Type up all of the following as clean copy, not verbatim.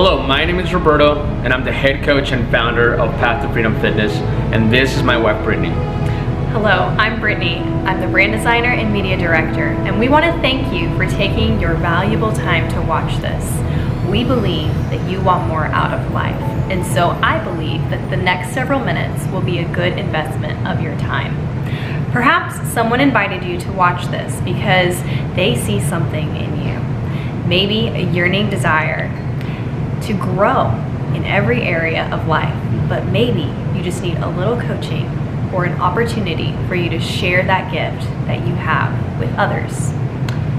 Hello, my name is Roberto, and I'm the head coach and founder of Path to Freedom Fitness, and this is my wife, Brittany. Hello, I'm Brittany. I'm the brand designer and media director, and we want to thank you for taking your valuable time to watch this. We believe that you want more out of life, and so I believe that the next several minutes will be a good investment of your time. Perhaps someone invited you to watch this because they see something in you. Maybe a yearning desire to grow in every area of life, but maybe you just need a little coaching or an opportunity for you to share that gift that you have with others.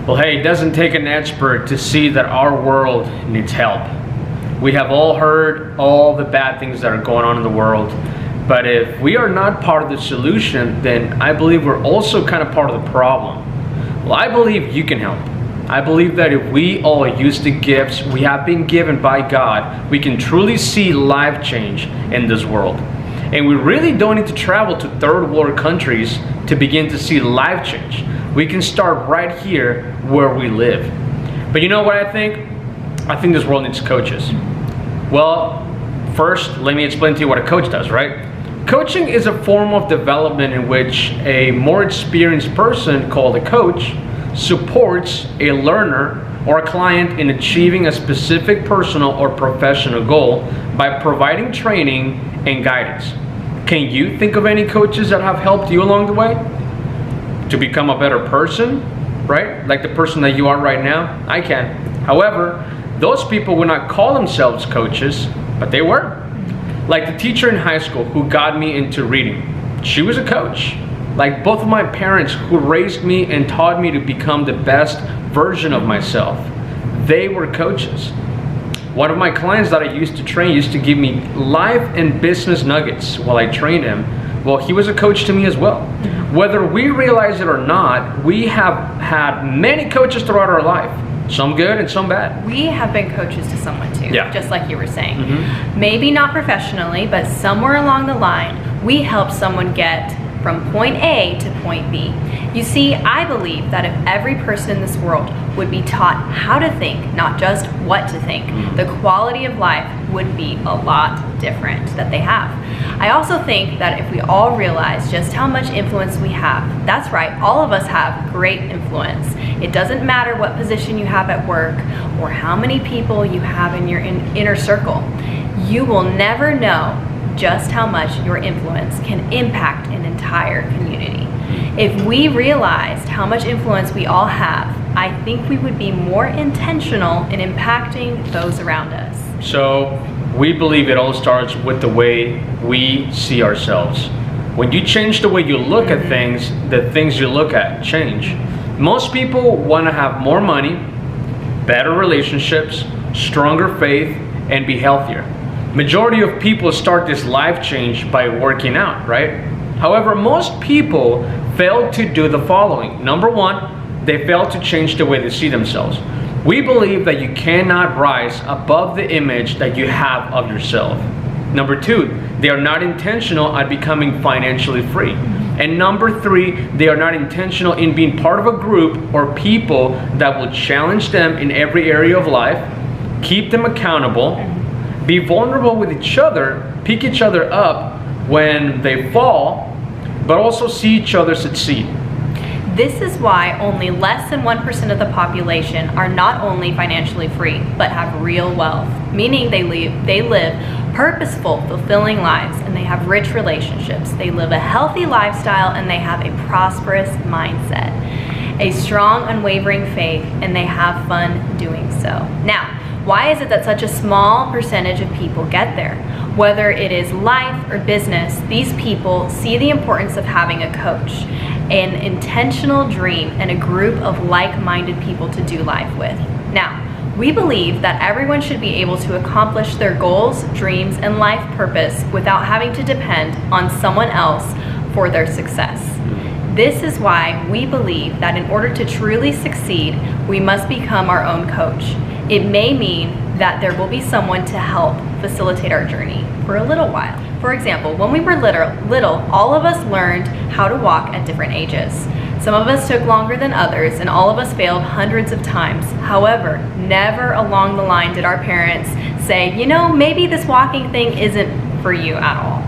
Well, hey, it doesn't take an expert to see that our world needs help. We have all heard all the bad things that are going on in the world, but if we are not part of the solution, then I believe we're also kind of part of the problem. Well, I believe you can help. I believe that if we all use the gifts we have been given by God, we can truly see life change in this world. And we really don't need to travel to third world countries to begin to see life change. We can start right here where we live. But you know what I think? I think this world needs coaches. Well, first, let me explain to you what a coach does, right? Coaching is a form of development in which a more experienced person called a coach supports a learner or a client in achieving a specific personal or professional goal by providing training and guidance. Can you think of any coaches that have helped you along the way to become a better person, right? Like the person that you are right now? I can. However, those people would not call themselves coaches, but they were. Like the teacher in high school who got me into reading. She was a coach. Like both of my parents who raised me and taught me to become the best version of myself. They were coaches. One of my clients that I used to train used to give me life and business nuggets while I trained him. Well, he was a coach to me as well. Whether we realize it or not, we have had many coaches throughout our life. Some good and some bad. We have been coaches to someone too, just like you were saying. Maybe not professionally, but somewhere along the line, we helped someone get from point A to point B. You see, I believe that if every person in this world would be taught how to think, not just what to think, the quality of life would be a lot different that they have. I also think that if we all realize just how much influence we have, that's right, all of us have great influence. It doesn't matter what position you have at work or how many people you have in your inner circle. You will never know just how much your influence can impact an entire community. If we realized how much influence we all have, I think we would be more intentional in impacting those around us. So we believe it all starts with the way we see ourselves. When you change the way you look at things, the things you look at change. Most people want to have more money, better relationships, stronger faith, and be healthier. Majority of people start this life change by working out, right? However, most people fail to do the following. Number one, they fail to change the way they see themselves. We believe that you cannot rise above the image that you have of yourself. Number two, they are not intentional at becoming financially free. And number three, they are not intentional in being part of a group or people that will challenge them in every area of life, keep them accountable, be vulnerable with each other, pick each other up when they fall, but also see each other succeed. This is why only less than 1% of the population are not only financially free, but have real wealth, meaning they live purposeful, fulfilling lives, and they have rich relationships. They live a healthy lifestyle, and they have a prosperous mindset, a strong, unwavering faith, and they have fun doing so. Now, why is it that such a small percentage of people get there? Whether it is life or business, these people see the importance of having a coach, an intentional dream, and a group of like-minded people to do life with. Now, we believe that everyone should be able to accomplish their goals, dreams, and life purpose without having to depend on someone else for their success. This is why we believe that in order to truly succeed, we must become our own coach. It may mean that there will be someone to help facilitate our journey for a little while. For example, when we were little, all of us learned how to walk at different ages. Some of us took longer than others, and all of us failed hundreds of times. However, never along the line did our parents say, you know, maybe this walking thing isn't for you at all.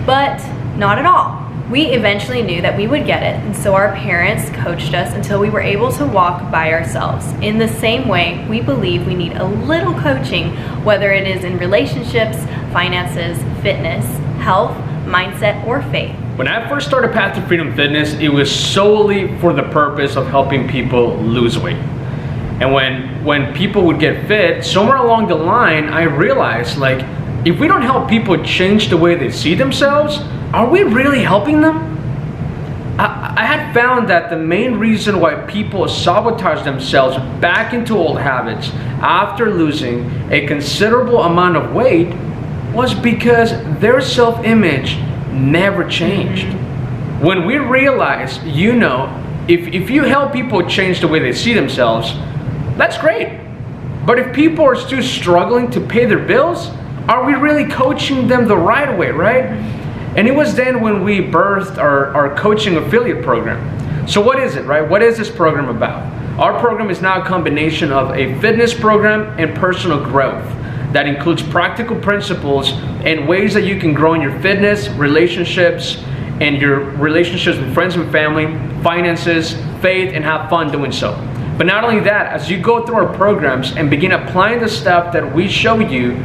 But not at all. We eventually knew that we would get it, and so our parents coached us until we were able to walk by ourselves. In the same way, we believe we need a little coaching, whether it is in relationships, finances, fitness, health, mindset, or faith. When I first started Path to Freedom Fitness, it was solely for the purpose of helping people lose weight. And when people would get fit, somewhere along the line, I realized, like, if we don't help people change the way they see themselves, are we really helping them? I had found that the main reason why people sabotage themselves back into old habits after losing a considerable amount of weight was because their self-image never changed. When we realize, you know, if you help people change the way they see themselves, that's great. But if people are still struggling to pay their bills, are we really coaching them the right way, right? And it was then when we birthed our coaching affiliate program. So what is it, right? What is this program about? Our program is now a combination of a fitness program and personal growth that includes practical principles and ways that you can grow in your fitness, relationships, and your relationships with friends and family, finances, faith, and have fun doing so. But not only that, as you go through our programs and begin applying the stuff that we show you,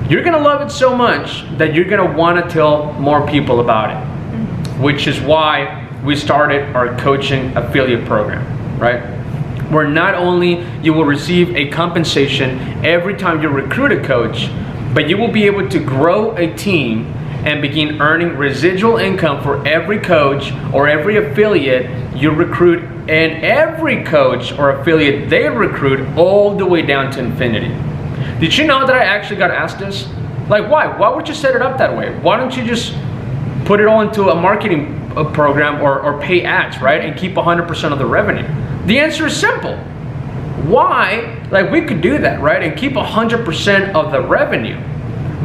you're gonna love it so much that you're gonna wanna tell more people about it, which is why we started our coaching affiliate program, right? Where not only you will receive a compensation every time you recruit a coach, but you will be able to grow a team and begin earning residual income for every coach or every affiliate you recruit, and every coach or affiliate they recruit all the way down to infinity. Did you know that I actually got asked this? Like, why? Why would you set it up that way? Why don't you just put it all into a marketing program or pay ads, right? And keep 100% of the revenue? The answer is simple. Why? Like, we could do that, right? And keep 100% of the revenue.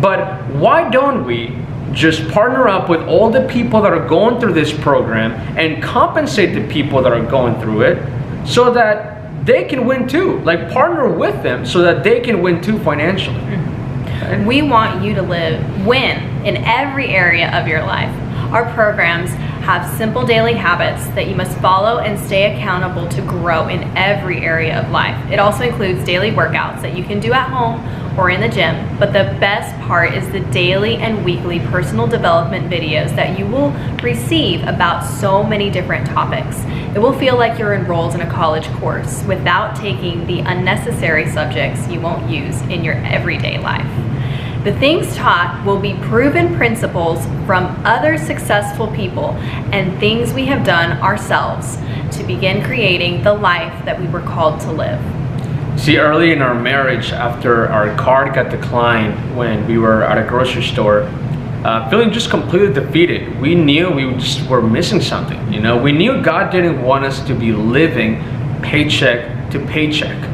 But why don't we just partner up with all the people that are going through this program and compensate the people that are going through it so that they can win too? Like, partner with them so that they can win too financially. Right? We want you to win in every area of your life. Our programs have simple daily habits that you must follow and stay accountable to grow in every area of life. It also includes daily workouts that you can do at home or in the gym, but the best part is the daily and weekly personal development videos that you will receive about so many different topics. It will feel like you're enrolled in a college course without taking the unnecessary subjects you won't use in your everyday life. The things taught will be proven principles from other successful people and things we have done ourselves to begin creating the life that we were called to live. See, early in our marriage, after our card got declined when we were at a grocery store, feeling just completely defeated, we knew we just were missing something. You know, we knew God didn't want us to be living paycheck to paycheck.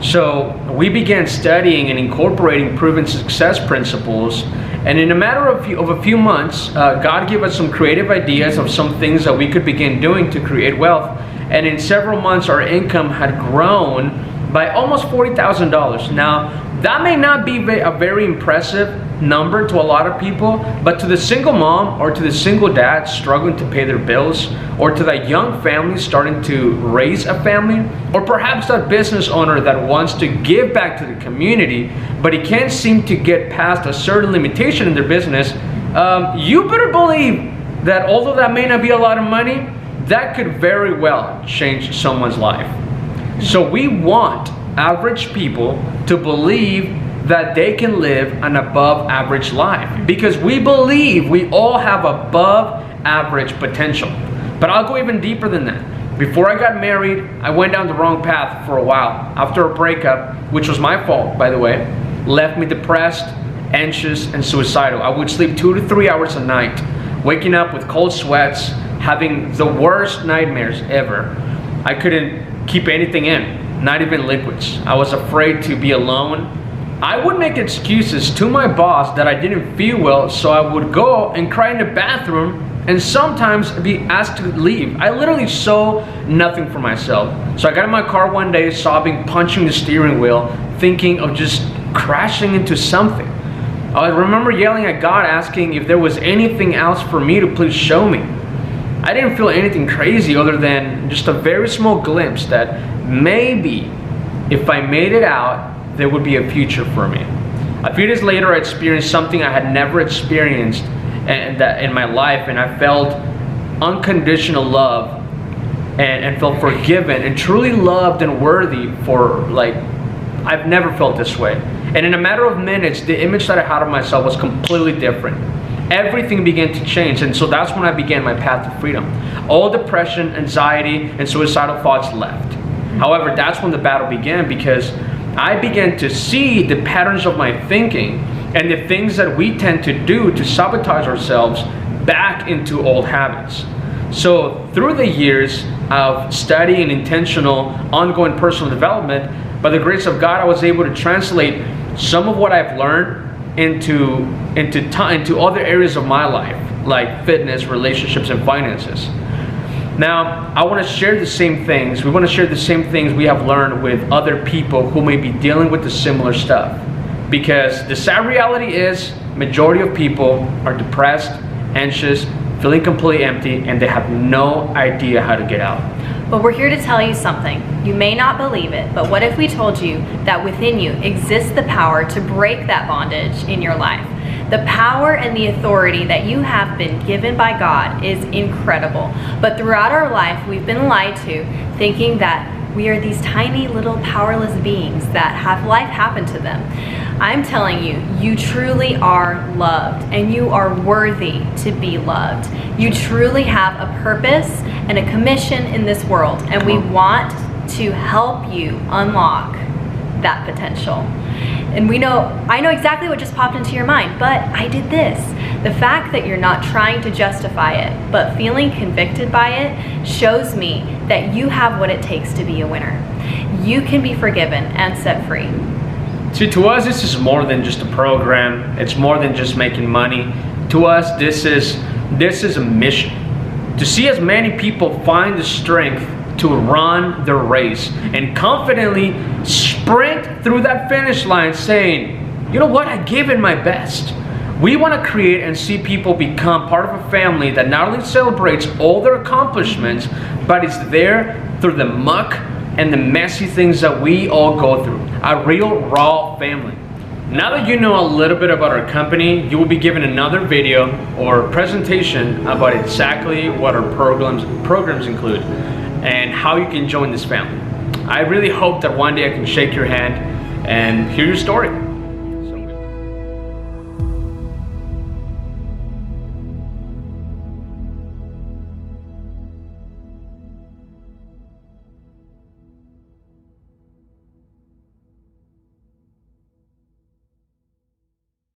So we began studying and incorporating proven success principles, and in a matter of a few months, God gave us some creative ideas of some things that we could begin doing to create wealth. And in several months, our income had grown by almost $40,000. Now, that may not be a very impressive number to a lot of people, but to the single mom or to the single dad struggling to pay their bills, or to that young family starting to raise a family, or perhaps that business owner that wants to give back to the community, but he can't seem to get past a certain limitation in their business, you better believe that although that may not be a lot of money, that could very well change someone's life. So we want average people to believe that they can live an above average life, because we believe we all have above average potential. But I'll go even deeper than that. Before I got married, I went down the wrong path for a while. After a breakup, which was my fault, by the way, left me depressed, anxious, and suicidal. I would sleep 2 to 3 hours a night, waking up with cold sweats, having the worst nightmares ever. I couldn't keep anything in, not even liquids. I was afraid to be alone. I would make excuses to my boss that I didn't feel well, so I would go and cry in the bathroom and sometimes be asked to leave. I literally saw nothing for myself. So I got in my car one day, sobbing, punching the steering wheel, thinking of just crashing into something. I remember yelling at God, asking if there was anything else for me to please show me. I didn't feel anything crazy other than just a very small glimpse that maybe if I made it out, there would be a future for me. A few days later, I experienced something I had never experienced in my life, and I felt unconditional love and felt forgiven and truly loved and worthy for, like, I've never felt this way. And in a matter of minutes, the image that I had of myself was completely different. Everything began to change, and so that's when I began my path to freedom. All depression, anxiety, and suicidal thoughts left. However, that's when the battle began, because I began to see the patterns of my thinking and the things that we tend to do to sabotage ourselves back into old habits. So through the years of studying intentional, ongoing personal development, by the grace of God, I was able to translate some of what I've learned into other areas of my life, like fitness, relationships, and finances. Now, I want to share the same things. We want to share the same things we have learned with other people who may be dealing with the similar stuff. Because the sad reality is, majority of people are depressed, anxious, feeling completely empty, and they have no idea how to get out. But we're here to tell you something. You may not believe it, but what if we told you that within you exists the power to break that bondage in your life? The power and the authority that you have been given by God is incredible. But throughout our life, we've been lied to, thinking that we are these tiny little powerless beings that have life happen to them. I'm telling you, you truly are loved, and you are worthy to be loved. You truly have a purpose and a commission in this world, and we want to help you unlock that potential. And I know exactly what just popped into your mind, but I did this. The fact that you're not trying to justify it, but feeling convicted by it, shows me that you have what it takes to be a winner. You can be forgiven and set free. See, to us, this is more than just a program. It's more than just making money. To us, this is a mission. To see as many people find the strength to run the race and confidently sprint through that finish line saying, you know what, I gave it my best. We want to create and see people become part of a family that not only celebrates all their accomplishments, but is there through the muck and the messy things that we all go through. A real raw family. Now that you know a little bit about our company, you will be given another video or presentation about exactly what our programs include and how you can join this family. I really hope that one day I can shake your hand and hear your story.